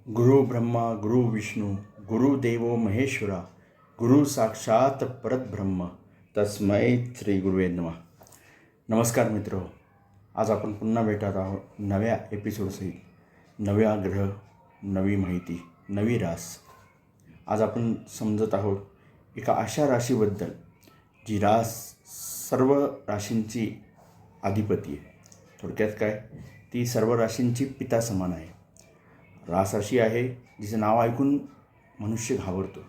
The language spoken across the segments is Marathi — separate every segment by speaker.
Speaker 1: गुरु ब्रह्मा गुरु विष्णू गुरुदेवो महेश्वरा गुरु साक्षात परब्रह्म तस्मै श्री गुरुवे नमः. नमस्कार मित्र, आज आपण पुन्हा भेटत आहोत नव्या एपिसोडसहित. नव्या ग्रह, नवी माहिती, नवी रास. आज आपण समजत आहोत एका अशा राशीबद्दल जी रास सर्व राशींची अधिपती आहे. थोडक्यात काय, ती सर्व राशींची पिता समान आहे. रास अशी आहे जिचं नाव ऐकून मनुष्य घाबरतो.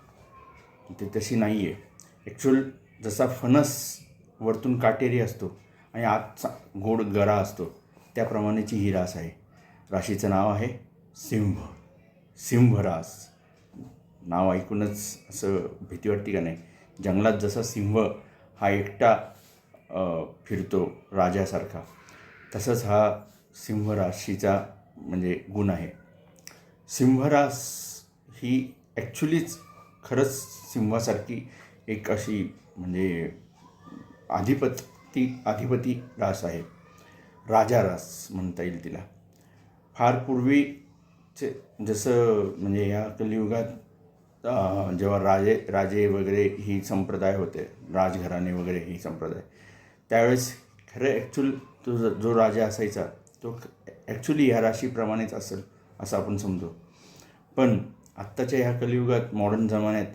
Speaker 1: ते तशी नाही आहे. ॲक्च्युअल जसा फणस वरतून काटेरी असतो आणि आतचा गोड गरा असतो, त्याप्रमाणेची ही रास आहे. राशीचं नाव आहे सिंह. सिंह रास. नाव ऐकूनच असं भीती वाटते का नाही? जंगलात जसा सिंह हा एकटा फिरतो राजासारखा, तसंच हा सिंह राशीचा म्हणजे गुण आहे. सिंहरास ही ॲक्च्युलीच खरंच सिंहासारखी एक अशी म्हणजे अधिपती रास आहे. राजा रास म्हणता येईल तिला. फार पूर्वीचे जसं म्हणजे ह्या कलियुगात जेव्हा राजे वगैरे ही संप्रदाय होते, राजघराणे वगैरे ही संप्रदाय, त्यावेळेस खरं ॲक्च्युअल जो राजा असायचा तो ॲक्च्युली ह्या राशीप्रमाणेच असेल असं आपण समजू. पण आत्ताच्या ह्या कलियुगात, मॉडर्न जमान्यात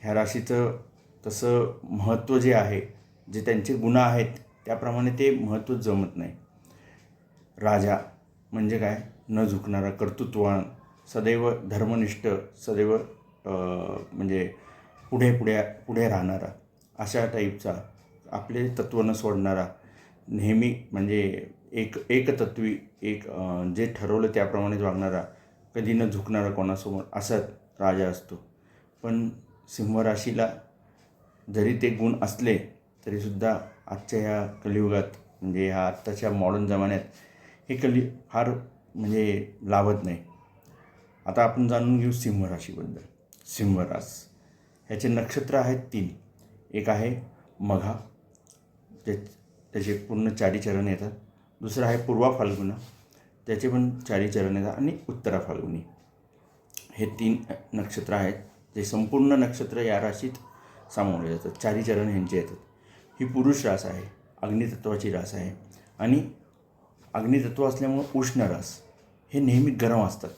Speaker 1: ह्या राशीचं तसं महत्त्व जे आहे, जे त्यांचे गुण आहेत त्याप्रमाणे ते महत्त्व जमत नाही. राजा म्हणजे काय? न झुकणारा, कर्तृत्ववान, सदैव धर्मनिष्ठ, सदैव म्हणजे पुढे राहणारा, अशा टाईपचा, आपले तत्त्व न सोडणारा, नेहमी म्हणजे एकतत्वी, जे ठरवलं त्याप्रमाणेच वागणारा, कधी न झुकणारा कोणासमोर, असाच राजा असतो. पण सिंहराशीला जरी ते गुण असले तरीसुद्धा आजच्या ह्या कलियुगात म्हणजे ह्या आत्ताच्या मॉडर्न जमान्यात हे फार म्हणजे लाभत नाही. आता आपण जाणून घेऊ सिंहराशीबद्दल. सिंहरास ह्याचे नक्षत्र आहेत 3. एक आहे मघा, त्याचे पूर्ण 4 चरण येतात. दुसरं आहे पूर्वा फाल्गुना, त्याचे पण 4 चरण येतात. आणि उत्तरा फाल्गुनी, हे 3 नक्षत्र आहेत जे संपूर्ण नक्षत्र या राशीत सामावले जातात. 4 चरण ह्यांचे येतात. ही पुरुष रास आहे, अग्नितत्वाची रास आहे. आणि अग्नितत्व असल्यामुळं उष्ण रास. हे नेहमी गरम असतात.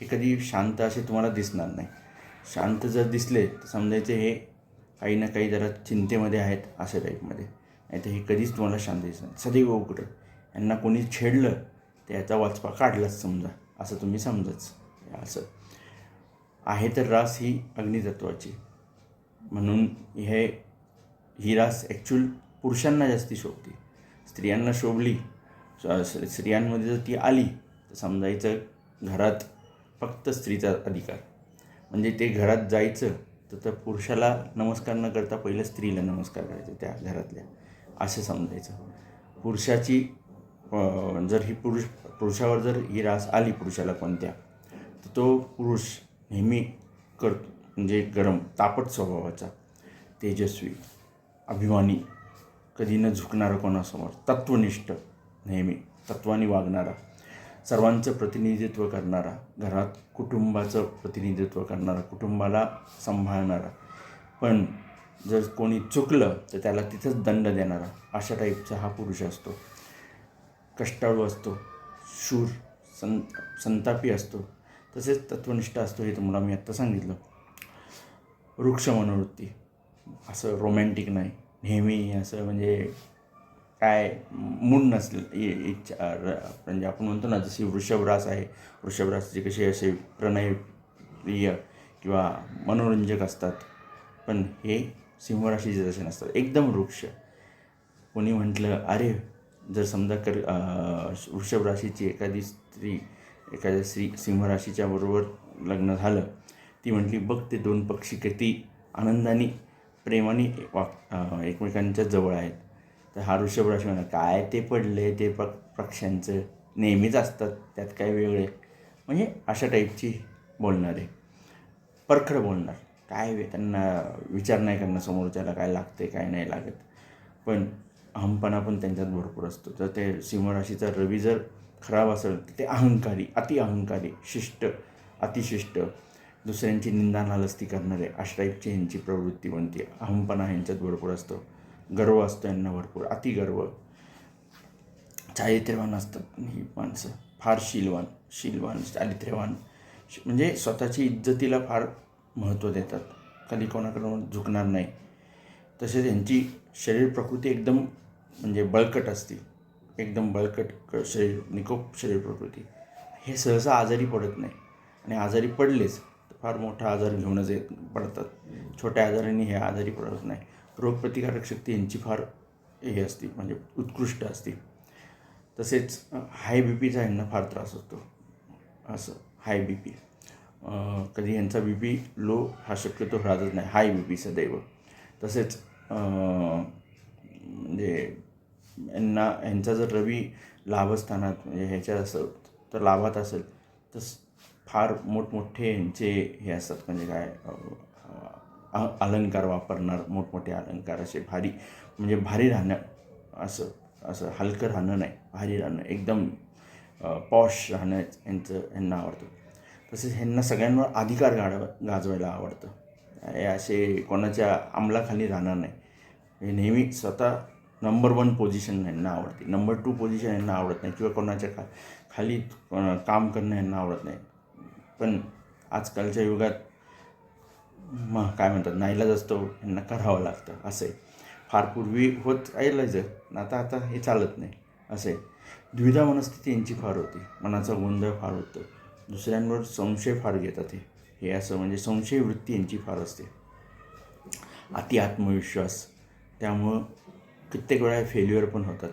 Speaker 1: हे कधी शांत असे तुम्हाला दिसणार नाही. शांत जर दिसले तर समजायचे हे काही ना काही जरा चिंतेमध्ये आहेत, अशा टाईपमध्ये. नाही तर हे कधीच तुम्हाला शांत दिसणार. सदैव उग्र. यांना कोणी छेडलं तर याचा वाचपा काढलाच समजा, असं तुम्ही समजाच. असं आहे. तर रास ही अग्नितत्वाची, म्हणून ही रास ॲक्च्युअल पुरुषांना जास्ती शोभते. स्त्रियांना शोभली, स्त्रियांमध्ये जर ती आली तर समजायचं घरात फक्त स्त्रीचा अधिकार. म्हणजे ते घरात जायचं तर पुरुषाला नमस्कार न करता पहिलं स्त्रीला नमस्कार करायचे त्या घरातल्या, असं समजायचं. पुरुषाची जर ही पुरुषावर जर ही रास आली पुरुषाला कोणत्या, तर तो पुरुष नेहमी करतो म्हणजे गरम, तापट स्वभावाचा, तेजस्वी, अभिमानी, कधी न झुकणारा कोणासमोर, तत्वनिष्ठ, नेहमी तत्वाने वागणारा, सर्वांचं प्रतिनिधित्व करणारा, घरात कुटुंबाचं प्रतिनिधित्व करणारा, कुटुंबाला सांभाळणारा. पण जर कोणी चुकलं तर त्याला तिथंच दंड देणारा, अशा टाईपचा हा पुरुष असतो. कष्टाळू असतो, शूर, संतापी असतो, तसेच तत्वनिष्ठ असतो. हे तुम्हाला मी आत्ता सांगितलं. वृक्ष मनोवृत्ती, असं रोमॅन्टिक नाही, नेहमी असं म्हणजे काय मूड नसलं इच्छा, म्हणजे आपण म्हणतो ना, जशी वृषभ रास आहे, वृषभ रासचे कसे असे प्रणयप्रिय किंवा मनोरंजक असतात. पण हे सिंहराशीचे जसे नसतात, एकदम वृक्ष. कोणी म्हटलं, अरे जर समजा वृषभ राशीची एखादी स्त्री एखाद्या सिंहराशीच्या बरोबर लग्न झालं, ती म्हटली, बघ ते 2 पक्षी किती आनंदाने प्रेमाने एकमेकांच्या जवळ आहेत. तर हा वृषभ राशी म्हणा, काय ते पडले ते पक्ष्यांचं, नेहमीच असतात, त्यात काय वेगळे. म्हणजे अशा टाईपची बोलणारे, परखड बोलणार, काय त्यांना विचार नाही करणार समोरच्याला काय लागते काय नाही लागत. पण अहमपणा पण त्यांच्यात भरपूर असतो. तर ते सिंहराशीचा रवी जर खराब असेल तर ते अहंकारी, अति अहंकारी, शिष्ट, अतिशिष्ट, दुसऱ्यांची निंदा नालस्ती करणारे अशा टाईपची ह्यांची प्रवृत्ती बनते. अहंपणा ह्यांच्यात भरपूर असतो, गर्व असतो यांना भरपूर, अतिगर्व. चारित्र्यवान असतात ही माणसं, फार शीलवान चारित्र्यवान, म्हणजे स्वतःची इज्जतीला फार महत्त्व देतात, कधी कोणाकडून झुकणार नाही. तसेच यांची शरीर प्रकृती एकदम म्हणजे बळकट असते, एकदम बळकट शरीर, निकोप शरीर प्रकृती. हे सहसा आजारी पडत नाही, आणि आजारी पडलेच तर फार मोठा आजार घेऊनच पडतात. छोट्या आजारांनी हे आजारी पडत नाही. रोगप्रतिकारक शक्ती यांची फार हे असते, म्हणजे उत्कृष्ट असते. तसेच हाय बी पीचा यांना फार त्रास होतो. असं हाय बी पी, कधी यांचा बी पी लो हा शक्यतो राहतच नाही, हाय बी पी सदैव. तसेच म्हणजे यांचा जर रवी लाभस्थानात म्हणजे ह्याच्यात असेल तर लाभात असेल तर फार मोठमोठे यांचे हे असतात, म्हणजे काय अलंकार वापरणार, मोठमोठे अलंकार असे भारी, म्हणजे भारी राहणं, असं हलकं राहणं नाही, भारी राहणं, एकदम पॉश राहणं यांना आवडतं. तसेच ह्यांना सगळ्यांवर अधिकार गाजवायला आवडतं. हे असे कोणाच्या अंमलाखाली राहणार नाही. हे नेहमी स्वतः नंबर 1 पोझिशन ह्यांना आवडते, नंबर 2 पोझिशन ह्यांना आवडत नाही, किंवा कोणाच्या खाली काम करणं ह्यांना आवडत नाही. पण आजकालच्या युगात काय म्हणतात, नाईलाज असतो, ह्यांना करावं लागतं. असं आहे. फार पूर्वी होत राहिलं, आता हे चालत नाही. असं आहे. द्विधा मनस्थिती यांची फार होती, मनाचा गोंधळ फार होतं, दुसऱ्यांवर संशय फार घेतात. हे असं म्हणजे संशय वृत्ती यांची फार असते, अति आत्मविश्वास. त्यामुळं कित्येक वेळा फेल्युअर पण होतात.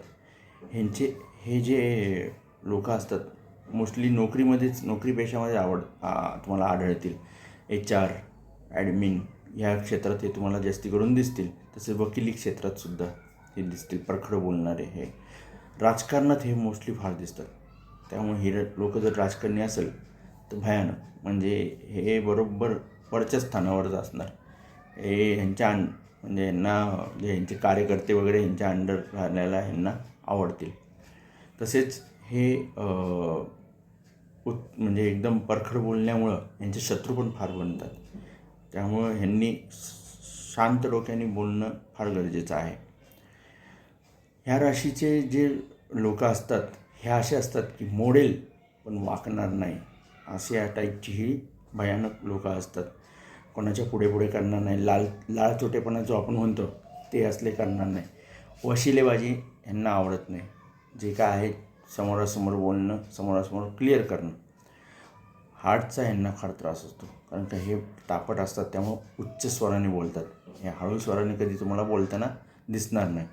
Speaker 1: हे जे लोक असतात मोस्टली नोकरी पेशामध्ये तुम्हाला आढळतील. HR, ॲडमिन ह्या क्षेत्रात हे तुम्हाला जास्ती करून दिसतील. तसेच वकिली क्षेत्रातसुद्धा हे दिसतील, परखड बोलणारे. हे राजकारणात हे मोस्टली फार दिसतात. त्यामुळे हे लोक जर राजकारणी असेल तर भयानक, म्हणजे हे बरोबर वरच्या स्थानावरच असणार. हे म्हणजे यांना जे यांचे कार्यकर्ते वगैरे यांच्या अंडर राहण्याला ह्यांना आवडतील. तसेच हे म्हणजे एकदम परखड बोलण्यामुळं यांचे शत्रू पण फार बनतात. त्यामुळं ह्यांनी शांत डोक्याने बोलणं फार गरजेचं आहे. ह्या राशीचे जे लोक असतात हे असे असतात की मोडेल पण वाकणार नाही, असे या टाईपची ही भयानक लोक असतात. कोणाच्या पुढे करणार नाही, लाळचोटेपणा जो आपण म्हणतो ते असले करणार नाही. वशिलेबाजी ह्यांना आवडत नाही. जे काय आहे समोरासमोर बोलणं, समोरासमोर क्लिअर करणं. हार्टचा ह्यांना फार त्रास असतो, कारण का हे तापट असतात, त्यामुळे उच्च स्वराने बोलतात. हे हळू स्वराने कधी तुम्हाला बोलताना दिसणार नाही.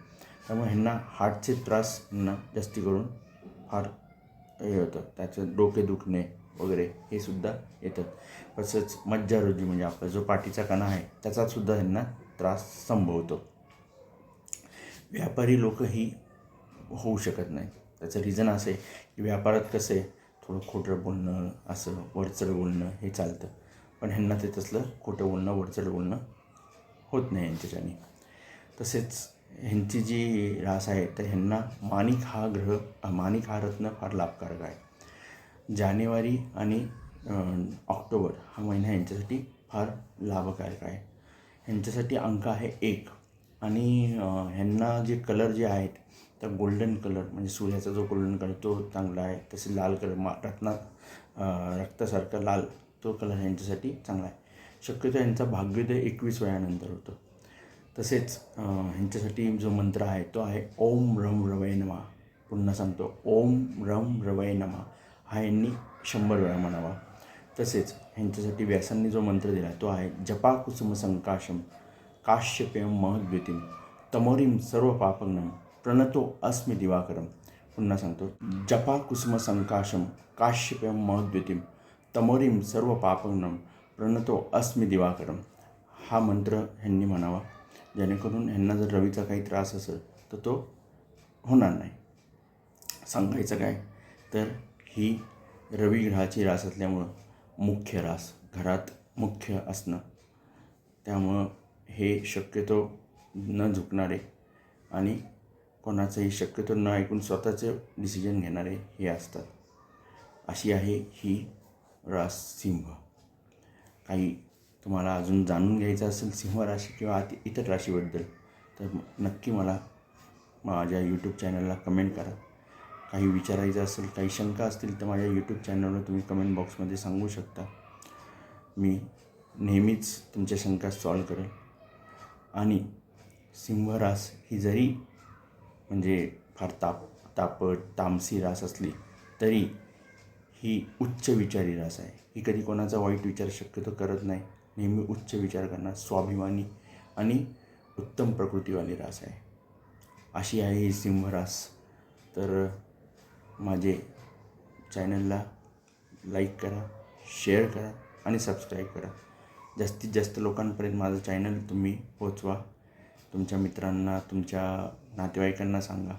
Speaker 1: त्यामुळे ह्यांना हार्टचे त्रास ह्यांना जास्ती करून फार हे होतं. त्याचं डोके दुखणे वगैरे हे सुद्धा येतं. तसंच मज्जारोजी म्हणजे आपला जो पाठीचा कणा आहे त्याचासुद्धा ह्यांना त्रास संभवतो. व्यापारी लोकही होऊ शकत नाही. त्याचं रिझन असं आहे की व्यापारात कसं आहे, थोडं खोटं बोलणं, असं वरचढ बोलणं हे चालतं. पण ह्यांना ते तसलं खोटं बोलणं, वरचढ बोलणं होत नाही यांच्याच्याने. तसेच ह्यांची जी रास आहे तर ह्यांना माणिक हा रत्न फार लाभकारक आहे. जानेवारी आणि ऑक्टोबर हा महिना ह्यांच्यासाठी फार लाभकारक आहे. ह्यांच्यासाठी अंक आहे 1. आणि ह्यांना जे कलर जे आहेत तर गोल्डन कलर, म्हणजे सूर्याचा जो गोल्डन कलर तो चांगला आहे. तसे लाल कलर, रक्तासारखा लाल तो कलर ह्यांच्यासाठी चांगला आहे. शक्यतो ह्यांचा भाग्योदय 21 वयानंतर होतो. तसेच ह्यांच्यासाठी जो मंत्र आहे तो आहे ओम रम रवै नमः. पुन्हा सांगतो, ओम रम रवै नमः. हा यांनी 100 वेळा म्हणावा. तसेच ह्यांच्यासाठी व्यासांनी जो मंत्र दिला तो आहे जपा कुसुम संकाशम काश्यपेयम महद्युतीम तमोरीम सर्व पापग्नम प्रणतो अस्मि दिवाकरम. पुन्हा सांगतो, जपा कुसुम संकाशम काश्यपेयम महद्युतीम तमोरीम सर्व पापग्नम प्रणतो अस्मि दिवाकरम. हा मंत्र ह्यांनी म्हणावा, जेणेकरून ह्यांना जर रवीचा काही त्रास असेल तर तो होणार नाही. सांगायचं काय तर ही रवी ग्रहाची रास असल्यामुळं मुख्य रास, घरात मुख्य असणं, त्यामुळं हे शक्यतो न झुकणारे आणि कोणाचंही शक्यतो न ऐकून स्वतःचे डिसिजन घेणारे हे असतात. अशी आहे ही रास सिंह. काही तुम्हाला अजून जाणून घ्यायचं असेल सिंह राशी किंवा इतर राशीबद्दल तर नक्की मला माझ्या यूट्यूब चॅनलला कमेंट करा. काही विचारायचं असेल, काही शंका असतील तर माझ्या यूट्यूब चॅनलवर तुम्ही कमेंट बॉक्समध्ये सांगू शकता. मी नेहमीच तुमच्या शंका सॉल्व करेल. आणि सिंह रास ही जरी म्हणजे फार तापट तामसी रास असली तरी ही उच्च विचारी रास आहे. ही कधी कोणाचा वाईट विचार शक्यतो करत नाही. नेहमी उच्च विचार करणार, स्वाभिमानी आणि उत्तम प्रकृतीवाली रास आहे. अशी आहे ही सिंह रास. तर माझे चॅनलला लाईक करा, शेअर करा आणि सबस्क्राईब करा. जास्तीत जास्त लोकांपर्यंत माझं चॅनल तुम्ही पोचवा. तुमच्या मित्रांना, तुमच्या नातेवाईकांना सांगा.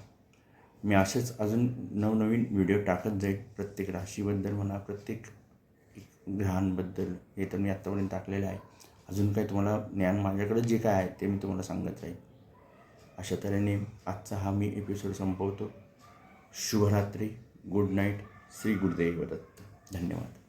Speaker 1: मी असेच अजून नवनवीन व्हिडिओ टाकत जाईल. प्रत्येक राशीबद्दल म्हणा, प्रत्येक ग्रहांबद्दल. हे तर मी आत्तापर्यंत टाकलेलं आहे. अजून काही तुम्हाला ज्ञान माझ्याकडे जे काय आहे ते मी तुम्हाला सांगत राहील. अशा तऱ्हेने आजचा हा मी एपिसोड संपवतो. शुभरात्री, गुड नाईट, श्री गुरुदेव दत्त. धन्यवाद.